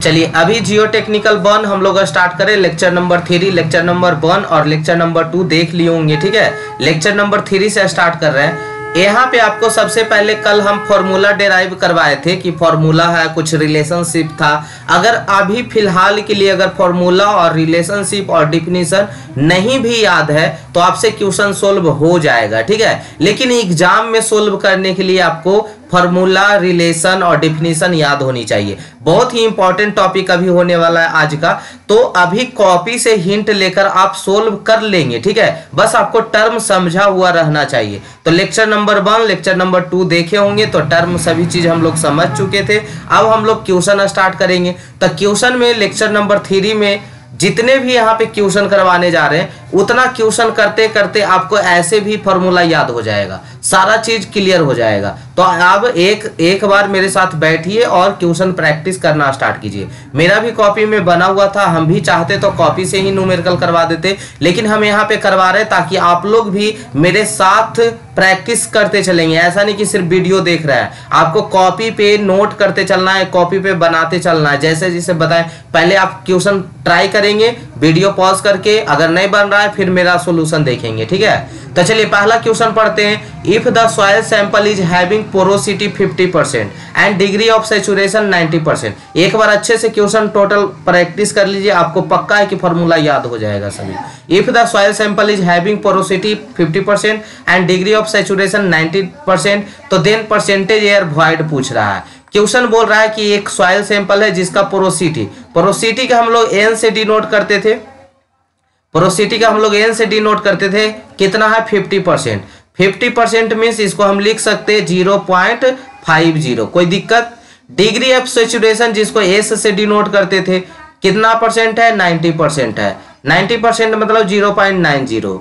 चलिए अभी जियो टेक्निकल 1 हम लोग स्टार्ट करें। लेक्चर नंबर 3, लेक्चर नंबर 1 और लेक्चर नंबर 2 देख लिए होंगे। ठीक है, लेक्चर नंबर 3 से स्टार्ट कर रहे हैं। यहाँ पे आपको सबसे पहले कल हम फॉर्मूला डेराइव करवाए थे कि फॉर्मूला है, कुछ रिलेशनशिप था। अगर अभी फिलहाल के लिए अगर फॉर्मूला और रिलेशनशिप और डिफिनीशन नहीं भी याद है तो आपसे क्वेश्चन सोल्व हो जाएगा। ठीक है, लेकिन एग्जाम में सोल्व करने के लिए आपको फॉर्मूला, रिलेशन और डिफिनीशन याद होनी चाहिए। बहुत ही इंपॉर्टेंट टॉपिक अभी होने वाला है आज का, तो अभी कॉपी से हिंट लेकर आप सोल्व कर लेंगे। ठीक है, बस आपको टर्म समझा हुआ रहना चाहिए। तो लेक्चर नंबर 1, लेक्चर नंबर 2 देखे होंगे, तो टर्म सभी चीज हम लोग समझ चुके थे। अब हम लोग क्वेश्चन स्टार्ट करेंगे। तो क्वेश्चन में लेक्चर नंबर 3 में जितने भी यहाँ पे क्वेश्चन करवाने जा रहे हैं उतना क्वेश्चन करते करते आपको ऐसे भी फॉर्मूला याद हो जाएगा, सारा चीज क्लियर हो जाएगा। तो अब एक बार मेरे साथ बैठिए और क्वेश्चन प्रैक्टिस करना स्टार्ट कीजिए। मेरा भी कॉपी में बना हुआ था, हम भी चाहते तो कॉपी से ही न्यूमेरिकल करवा देते, लेकिन हम यहाँ पे करवा रहे ताकि आप लोग भी मेरे साथ प्रैक्टिस करते चलेंगे। ऐसा नहीं कि सिर्फ वीडियो देख रहा है, आपको कॉपी पे नोट करते चलना है, कॉपी पे बनाते चलना है। जैसे जैसे बताएं, पहले आप क्वेश्चन ट्राई करेंगे, वीडियो पॉज करके, अगर नहीं बन रहा है फिर मेरा सॉल्यूशन देखेंगे। ठीक है, तो चलिए पहला क्वेश्चन पढ़ते हैं। If the soil sample is having porosity 50% and degree of saturation 90%। एक बार अच्छे से क्वेश्चन टोटल प्रैक्टिस कर लीजिए, आपको पक्का है कि फॉर्मूला याद हो जाएगा सभी। If the soil sample is having porosity 50% and degree of saturation 90%, तो देन परसेंटेज एयर वॉइड पूछ रहा है। क्वेश्चन बोल रहा है कि एक सॉइल सैंपल है जिसका पोरोसिटी का हम लोग एन से डिनोट करते थे। पोरोसिटी का हम लोग एन से डिनोट करते थे, कितना है 50%। 50% मीन्स इसको हम लिख सकते हैं 0.50, कोई दिक्कत। डिग्री ऑफ सैचुरेशन जिसको एस से डिनोट करते थे, कितना परसेंट है 90% है। 90% मतलब 0.90।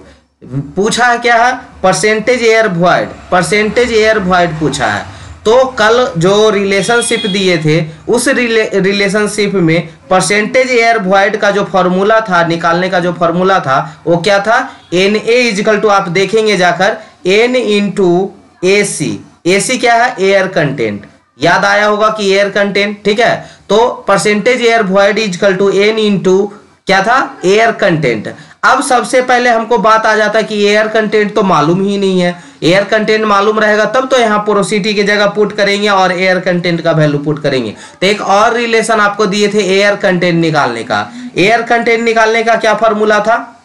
पूछा है क्या है, percentage air void, percentage air void पूछा है। तो कल जो रिलेशनशिप दिए थे उस रिलेशनशिप में परसेंटेज एयर वॉइड का जो फॉर्मूला था, निकालने का जो फॉर्मूला था वो क्या था, एन ए इजकल टू, आप देखेंगे जाकर, एन इंटू ए सी। ए सी क्या है, एयर कंटेंट, याद आया होगा कि एयर कंटेंट। ठीक है, तो percentage air void equal to n into क्या था, एयर कंटेंट। अब सबसे पहले हमको बात आ जाता है कि एयर कंटेंट तो मालूम ही नहीं है। एयर कंटेंट मालूम रहेगा तब तो यहाँ पोरोसिटी की जगह पुट करेंगे और एयर कंटेंट का वैल्यू पुट करेंगे। तो एक और रिलेशन आपको दिए थे एयर कंटेंट निकालने का। एयर कंटेंट निकालने का क्या फॉर्मूला था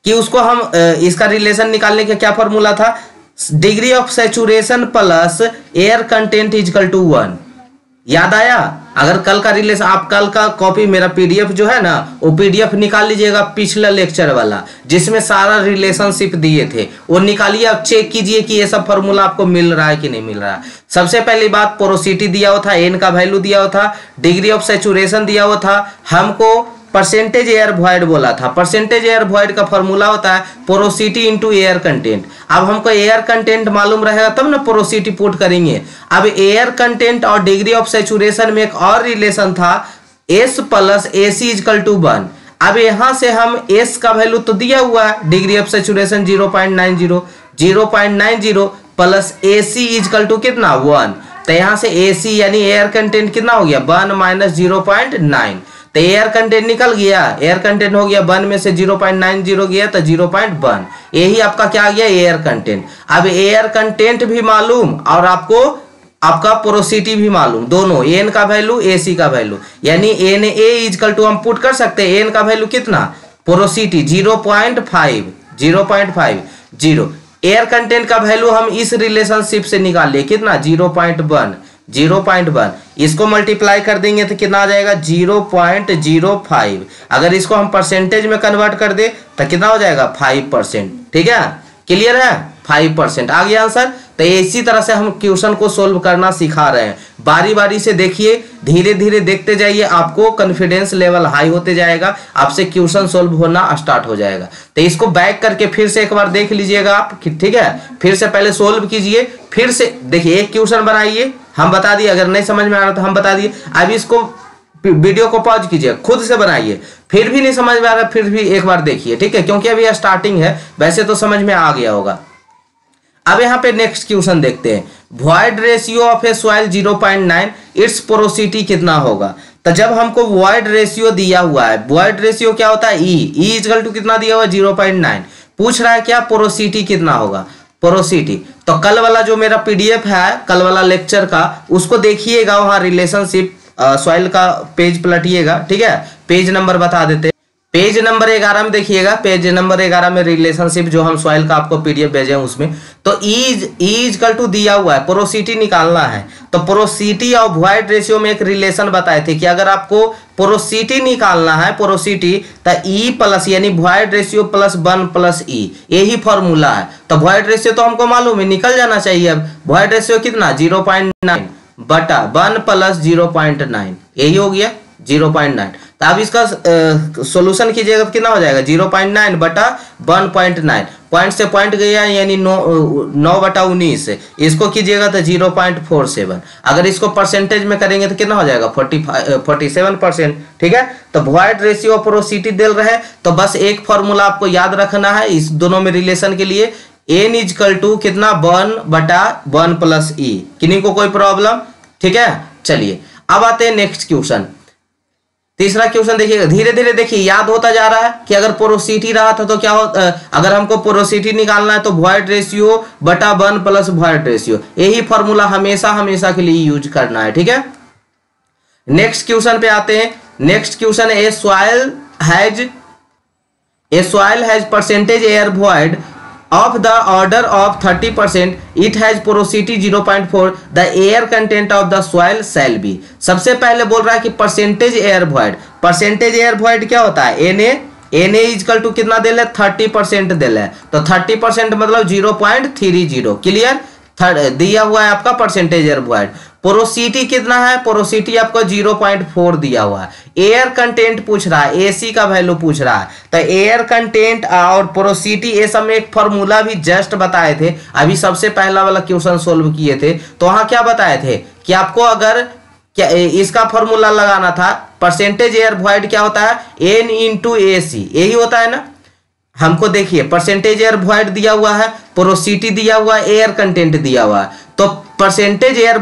कि उसको हम इसका रिलेशन निकालने का क्या फॉर्मूला था, degree of saturation plus air content equal to 1। याद आया? अगर कल का रिलेशन, आप कल का कॉपी मेरा पीडीएफ जो है ना, वो पीडीएफ निकाल लीजिएगा पिछला लेक्चर वाला जिसमें सारा रिलेशनशिप दिए थे, वो निकालिए। अब चेक कीजिए कि ये सब फॉर्मूला आपको मिल रहा है कि नहीं मिल रहा है। सबसे पहली बात, पोरोसिटी दिया हुआ था, एन का वैल्यू दिया हुआ था, डिग्री ऑफ सैचुरेशन दिया हुआ था, हमको परसेंटेज एयर वॉइड बोला था। परसेंटेज एयर वॉइड का फॉर्मूला होता है पोरोसिटी इंटू एयर कंटेंट। अब हमको एयर कंटेंट मालूम रहेगा तब ना पोरोसिटी पुट करेंगे। अब एयर कंटेंट और डिग्री ऑफ सैचुरेशन में एक और रिलेशन था, S plus A C equal to 1। अब यहां से हम एस का वैल्यू तो दिया हुआ है, degree of saturation 0.90, 0.90 plus A C equal to कितना 1। तो यहां से ए सी यानी एयर कंटेंट कितना हो गया 1 माइनस 0.9। तो एयर कंटेंट निकल गया, एयर कंटेंट हो गया 1 में से 0.90 गया तो 0.1। यही आपका क्या आ गया, एयर कंटेंट। अब एयर कंटेंट भी मालूम और आपको आपका पोरोसिटी भी मालूम, दोनों, एन का वैल्यू, ए सी का वैल्यू, यानी एन ए इजकल टू हम पुट कर सकते हैं, एन का वैल्यू कितना, पोरोसिटी 0.50। एयर कंटेंट का वैल्यू हम इस रिलेशनशिप से निकाल लिए, कितना 0.1। इसको मल्टीप्लाई कर देंगे तो कितना आ जाएगा 0.05। अगर इसको हम परसेंटेज में कन्वर्ट कर दे तो कितना हो जाएगा 5%। ठीक है, क्लियर है, 5% आ गया आंसर। तो इसी तरह से हम क्वेश्चन को सोल्व करना सिखा रहे हैं। बारी बारी से देखिए, धीरे धीरे देखते जाइए, आपको कॉन्फिडेंस लेवल हाई होते जाएगा, आपसे क्वेश्चन सोल्व होना स्टार्ट हो जाएगा। तो इसको बैक करके फिर से एक बार देख लीजिएगा आप, ठीक है, फिर से पहले सोल्व कीजिए, फिर से देखिए, एक क्वेश्चन बनाइए, हम बता दिए, अगर नहीं समझ में आ रहा तो हम बता दिए। अब इसको वीडियो को पॉज कीजिए, खुद से बनाइए, फिर भी नहीं समझ में आ रहा फिर भी एक बार देखिए, ठीक है, क्योंकि अभी स्टार्टिंग है, वैसे तो समझ में आ गया होगा। अब यहाँ पे नेक्स्ट क्वेश्चन देखते हैं, void ratio of A soil 0.9, it's porosity कितना होगा। तो जब हमको वॉइड रेशियो दिया हुआ है, वॉइड रेशियो क्या होता है, ई इक्वल टू कितना दिया हुआ है 0.9, पूछ रहा है क्या पोरोसिटी कितना होगा, पोरोसिटी। तो कल वाला जो मेरा पीडीएफ है, कल वाला लेक्चर का, उसको देखिएगा, वहां रिलेशनशिप सॉइल का पेज पलटिएगा, ठीक है, पेज नंबर बता देते, पेज नंबर 11 में देखिएगा, पेज नंबर 11 में रिलेशनशिप जो हम सॉइल का आपको पीडीएफ भेजे हैं उसमें, तो ई इक्वल टू दिया हुआ है, पोरोसिटी निकालना है। तो पोरोसिटी और वॉइड रेशियो में एक रिलेशन बताए थे कि अगर आपको पोरोसिटी निकालना है, पोरोसिटी, तो ई प्लस यानी वॉइड रेशियो प्लस 1 प्लस ई, यही फॉर्मूला है। तो वॉइड रेशियो तो हमको मालूम है, निकल जाना चाहिए। अब वॉइड रेशियो कितना 0.9 बटा 1 प्लस 0.9, यही हो गया 0.9। तो अब इसका सॉल्यूशन कीजिएगा तो कितना हो जाएगा 0.9 बटा 1.9, पॉइंट से पॉइंट गया यानी 9 बटा 19, इसको कीजिएगा तो 0.47। अगर इसको परसेंटेज में करेंगे तो कितना हो जाएगा 47%, ठीक है। तो वॉइड रेशियो और पोरोसिटी दे रहे हैं, तो बस एक फॉर्मूला आपको याद रखना है इस दोनों में रिलेशन के लिए, n इक्वल टू कितना 1 बटा 1 प्लस ई। किन्हीं को कोई प्रॉब्लम, ठीक है। चलिए अब आते हैं नेक्स्ट क्वेश्चन, तीसरा क्वेश्चन देखिएगा, धीरे धीरे देखिए याद होता जा रहा है कि अगर पोरोसिटी रहा था तो क्या हो, अगर हमको पोरोसिटी निकालना है तो वॉइड रेशियो बटा 1 प्लस वॉइड रेशियो, यही फॉर्मूला हमेशा हमेशा के लिए यूज करना है, ठीक है। नेक्स्ट क्वेश्चन पे आते हैं। Next question, A soil has percentage air void of the order of 30%, it has porosity 0.4, the air content of the soil shall be। सबसे पहले बोल रहा है कि percentage air void, percentage air void क्या होता है, Na इक्वल टू कितना दे ले 30% दे ले, तो 30% मतलब 0.30, क्लियर, दिया हुआ है आपका परसेंटेज एयर वॉइड। पोरोसिटी कितना है, पोरोसिटी आपको 0.4 दिया हुआ है। एयर कंटेंट पूछ रहा है, एसी का वैल्यू पूछ रहा है, तो एयर कंटेंट और पोरोसिटी ये सब में एक फॉर्मूला भी जस्ट बताए थे, अभी सबसे पहला वाला क्वेश्चन सोल्व किए थे, तो वहां क्या बताए थे कि आपको अगर क्या इसका फॉर्मूला लगाना था, परसेंटेज एयर वॉइड क्या होता है n इंटू ए सी, यही होता है ना। हमको देखिए परसेंटेज एयर वॉइड दिया हुआ है, पोरोसिटी दिया हुआ है, एयर कंटेंट दिया हुआ है, तो परसेंटेज एयर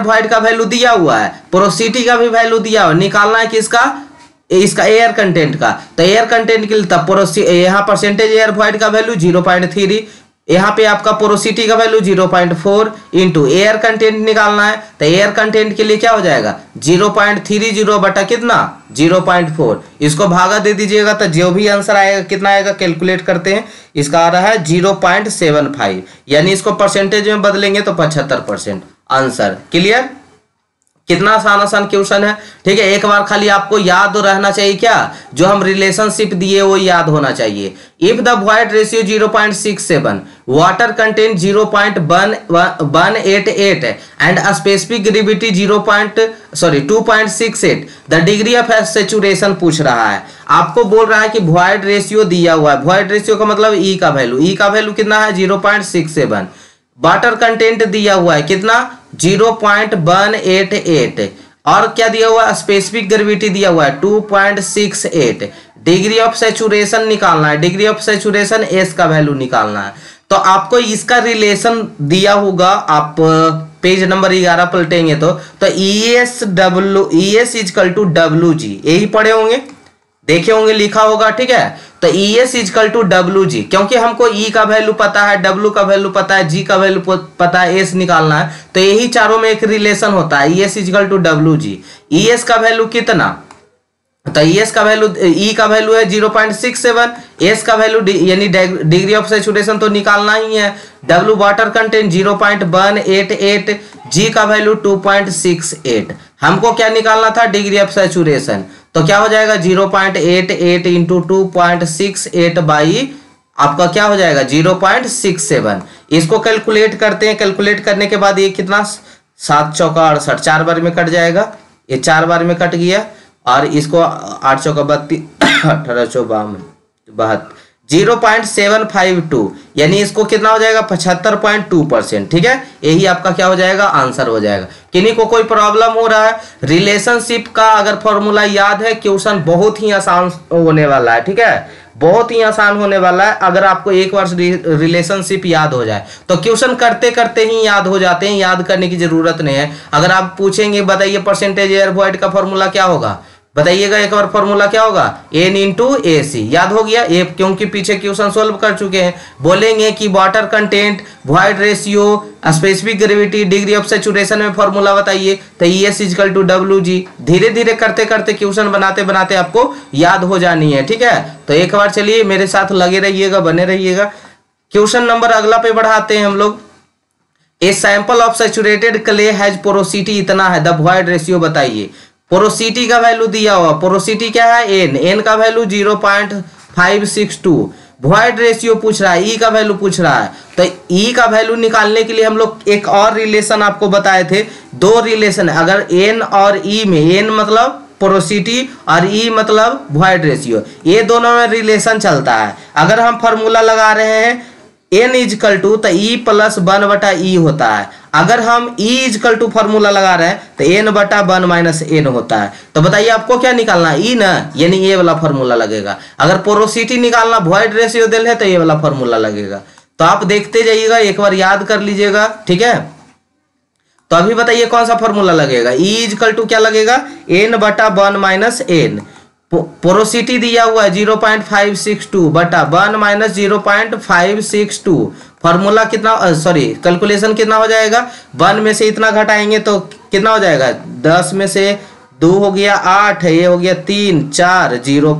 वॉइड का वैल्यू दिया हुआ है, पोरोसिटी का भी वैल्यू दिया हुआ है, निकालना है किसका, इसका एयर कंटेंट का। तो एयर कंटेंट के लिए तब यहाँ परसेंटेज एयर वॉइड का वैल्यू 0.3, यहाँ पे आपका पोरोसिटी का वैल्यू 0.4 इंटू एयर कंटेंट निकालना है, तो एयर कंटेंट के लिए क्या हो जाएगा 0.30 बटा कितना 0.4, इसको भागा दे दीजिएगा तो जो भी आंसर आएगा कितना आएगा, कैलकुलेट करते हैं, इसका आ रहा है 0.75, यानी इसको परसेंटेज में बदलेंगे तो 75% आंसर, क्लियर। कितना आसान आसान क्वेश्चन है, ठीक है। एक बार खाली आपको याद रहना चाहिए क्या, जो हम रिलेशनशिप दिए वो याद होना चाहिए। If the void ratio 0.67, water content 0.188 and specific gravity 2.68, the degree of saturation पूछ रहा है। आपको बोल रहा है कि वॉइड रेशियो दिया हुआ है, वॉइड रेशियो का मतलब ई का वैल्यू कितना है 0.67, वाटर कंटेंट दिया हुआ है कितना 0.188, और क्या दिया हुआ है स्पेसिफिक ग्रेविटी दिया हुआ है 2.68, डिग्री ऑफ सैचुरेशन निकालना है, डिग्री ऑफ सैचुरेशन एस का वैल्यू निकालना है। तो आपको इसका रिलेशन दिया होगा, आप पेज नंबर 11 पलटेंगे तो ES इक्वल टू WG, यही पढ़े होंगे, देखे होंगे, लिखा होगा, ठीक है। तो ES इक्वल टू WG, क्योंकि हमको E का वैल्यू पता है, W का वैल्यू पता है, G का वैल्यू पता है, S निकालना है, तो यही चारों में एक रिलेशन होता है, ES equal to WG। ES का वैल्यू कितना, तो ES का वैल्यू, E का वैल्यू है 0.67, S का वैल्यू यानी डिग्री ऑफ सैचुरेशन तो निकालना ही है, W वाटर कंटेंट 0.188, G का वैल्यू 2.68, हमको क्या निकालना था डिग्री ऑफ सैचुरेशन, तो क्या हो जाएगा 0.88 इंटू 2.68 बाई आपका क्या हो जाएगा 0.67। इसको कैलकुलेट करते हैं, कैलकुलेट करने के बाद ये कितना 7 चौका 68, 4 बार में कट जाएगा, ये 4 बार में कट गया, और इसको 8 चौका 32, 18 चौका 72, 0.752, यानी इसको कितना हो जाएगा 75.2%, ठीक है। यही आपका क्या हो जाएगा आंसर हो जाएगा। किन्हीं को कोई प्रॉब्लम हो रहा है, रिलेशनशिप का अगर फॉर्मूला याद है, क्वेश्चन बहुत ही आसान होने वाला है, ठीक है, बहुत ही आसान होने वाला है अगर आपको एक बार रिलेशनशिप याद हो जाए। तो क्वेश्चन करते करते ही याद हो जाते हैं, याद करने की जरूरत नहीं है। अगर आप पूछेंगे बताइए परसेंटेज एयर वॉइड का फॉर्मूला क्या होगा, बताइएगा एक बार फॉर्मूला क्या होगा, N इंटू AC। याद हो गया ये, क्योंकि पीछे क्वेश्चन सोल्व कर चुके हैं। बोलेंगे कि water content, void ratio, specific gravity, degree of saturation में फॉर्मूला बताइए, तो ES इक्वल टू WG। धीरे धीरे करते करते क्वेश्चन बनाते बनाते आपको याद हो जानी है, ठीक है। तो एक बार चलिए मेरे साथ लगे रहिएगा, बने रहिएगा। क्वेश्चन नंबर अगला पे बढ़ाते हैं हम लोग। A sample of saturated clay has porosity इतना है, द वॉइड रेशियो बताइए। पोरोसिटी का वैल्यू दिया हुआ, पोरोसिटी क्या है N का वैल्यू 0.562। वॉइड रेशियो पूछ रहा है, E का वैल्यू पूछ रहा है। तो E का वैल्यू निकालने के लिए हम लोग एक और रिलेशन आपको बताए थे, दो रिलेशन। अगर N और E में, N मतलब पोरोसिटी और E मतलब वॉइड रेशियो, ये दोनों में रिलेशन चलता है। अगर हम फॉर्मूला लगा रहे हैं N इजकल टू, तो E प्लस 1/E होता है। अगर हम E इजकल टू फॉर्मूला लगा रहे हैं तो N/1 माइनस N होता है। तो बताइए आपको क्या निकालना है, E ना, यानी ये वाला फॉर्मूला लगेगा। अगर पोरोसिटी निकालना, वॉइड रेशियो दिल है, तो ये वाला फॉर्मूला लगेगा। तो आप देखते जाइएगा, एक बार याद कर लीजिएगा, ठीक है। तो अभी बताइए कौन सा फॉर्मूला लगेगा, E इजकल टू क्या लगेगा, N/1 माइनस N। पोरोसिटी दिया हुआ है 0.562 बटा 1 माइनस 0.562। फॉर्मूला कितना, सॉरी कैलकुलेशन कितना हो जाएगा, 1 में से इतना घटाएंगे तो कितना हो जाएगा, 10 में से 2 हो गया 8 है, ये हो गया 3 4 0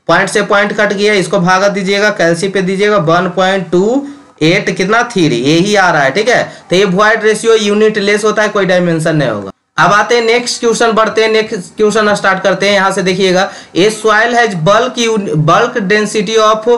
पॉइंट से पॉइंट कट गया, इसको भागा दीजिएगा, कैलसी पे दीजिएगा 1.28 कितना 3, यही आ रहा है, ठीक है। तो ये वॉइड रेशियो यूनिट लेस होता है, कोई डायमेंशन नहीं होगा। अब आते हैं नेक्स्ट क्वेश्चन, बढ़ते हैं नेक्स्ट क्वेश्चन स्टार्ट करते हैं। यहां से देखिएगा, a soil has bulk density of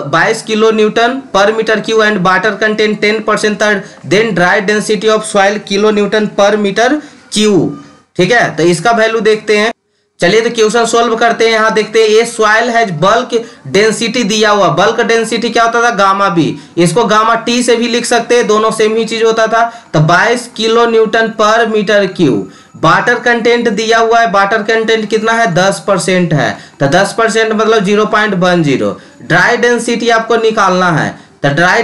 22 kilo newton per metre cube and water content 10%, then dry density of soil kilo newton per metre cube, ठीक है। तो इसका वैल्यू देखते हैं, चलिए तो क्वेश्चन सोल्व करते हैं। यहां देखते हैं, a soil has bulk density दिया हुआ, बल्क डेंसिटी क्या होता था, गामा बी, इसको गामा टी से भी लिख सकते हैं, दोनों सेम ही चीज होता था। तो 22 kilo newton per metre cube. Water content दिया हुआ है, वाटर कंटेंट कितना है 10% है, तो 10% मतलब 0.10। ड्राई डेंसिटी आपको निकालना है, तो dry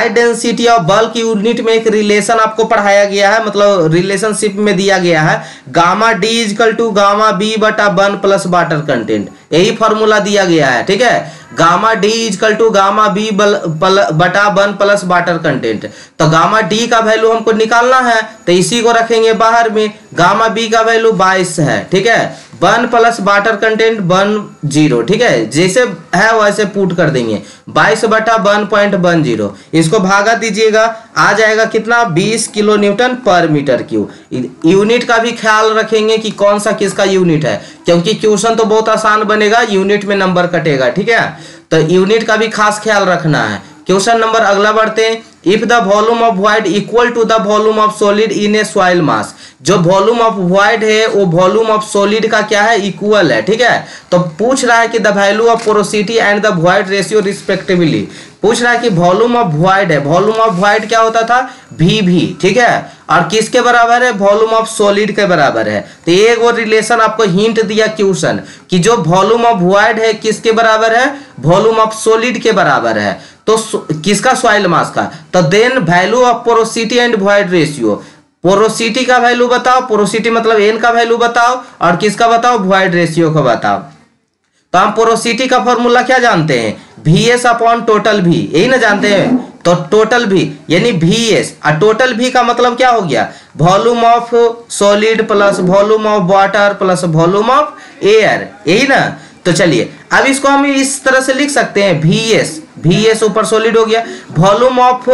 density of bulk unit में एक रिलेशन आपको पढ़ाया गया है, मतलब रिलेशनशिप में दिया गया है, gamma D equal to gamma B बटा 1 प्लस वाटर कंटेंट, यही फॉर्मूला दिया गया है, ठीक है। Gamma D equal to gamma B बटा 1 प्लस वाटर कंटेंट। तो गामा डी का वैल्यू हमको निकालना है, तो इसी को रखेंगे बाहर में। गामा बी का वैल्यू 22 है, ठीक है, 1 प्लस वाटर कंटेंट 10, ठीक है, जैसे है वैसे पुट कर देंगे, 22 बटा 1.10, इसको भागा दीजिएगा, आ जाएगा कितना 20 kilo newton per metre cube. Unit का भी ख्याल रखेंगे कि कौन सा किसका यूनिट है, क्योंकि क्वेश्चन तो बहुत आसान बनेगा, यूनिट में नंबर कटेगा, ठीक है। तो यूनिट का भी खास ख्याल रखना है। क्वेश्चन नंबर अगला बढ़ते हैं। If the volume of void equal to the volume of solid in a soil mass, जो वॉल्यूम ऑफ वॉइड है वो वॉल्यूम ऑफ सॉलिड का क्या है, इक्वल है, ठीक है। तो पूछ रहा है कि the value of porosity and the void ratio respectively, पूछ रहा है कि वॉल्यूम ऑफ वॉइड है, वॉल्यूम ऑफ वॉइड क्या होता था VV, ठीक है, और किसके बराबर है, वॉल्यूम ऑफ सॉलिड के बराबर है। तो ये वो रिलेशन आपको हिंट दिया क्वेश्चन कि जो वॉल्यूम ऑफ वॉइड है किसके बराबर है, वॉल्यूम ऑफ सॉलिड के बराबर है, तो किसका, सॉइल मास का। तो then value of porosity and void ratio, porosity का वैल्यू बताओ, पोरोसिटी मतलब N का वैल्यू बताओ, और किसका बताओ, वॉइड रेशियो का बताओ। तो हम पोरोसिटी का फॉर्मूला क्या जानते हैं, VS अपॉन टोटल V, यही ना जानते हैं। तो टोटल V यानी VS, और टोटल V का मतलब क्या हो गया, volume of solid plus volume of water plus volume of air, यही ना। तो चलिए अब इसको हम इस तरह से लिख सकते हैं, VS ऊपर सॉलिड हो गया, वॉल्यूम ऑफ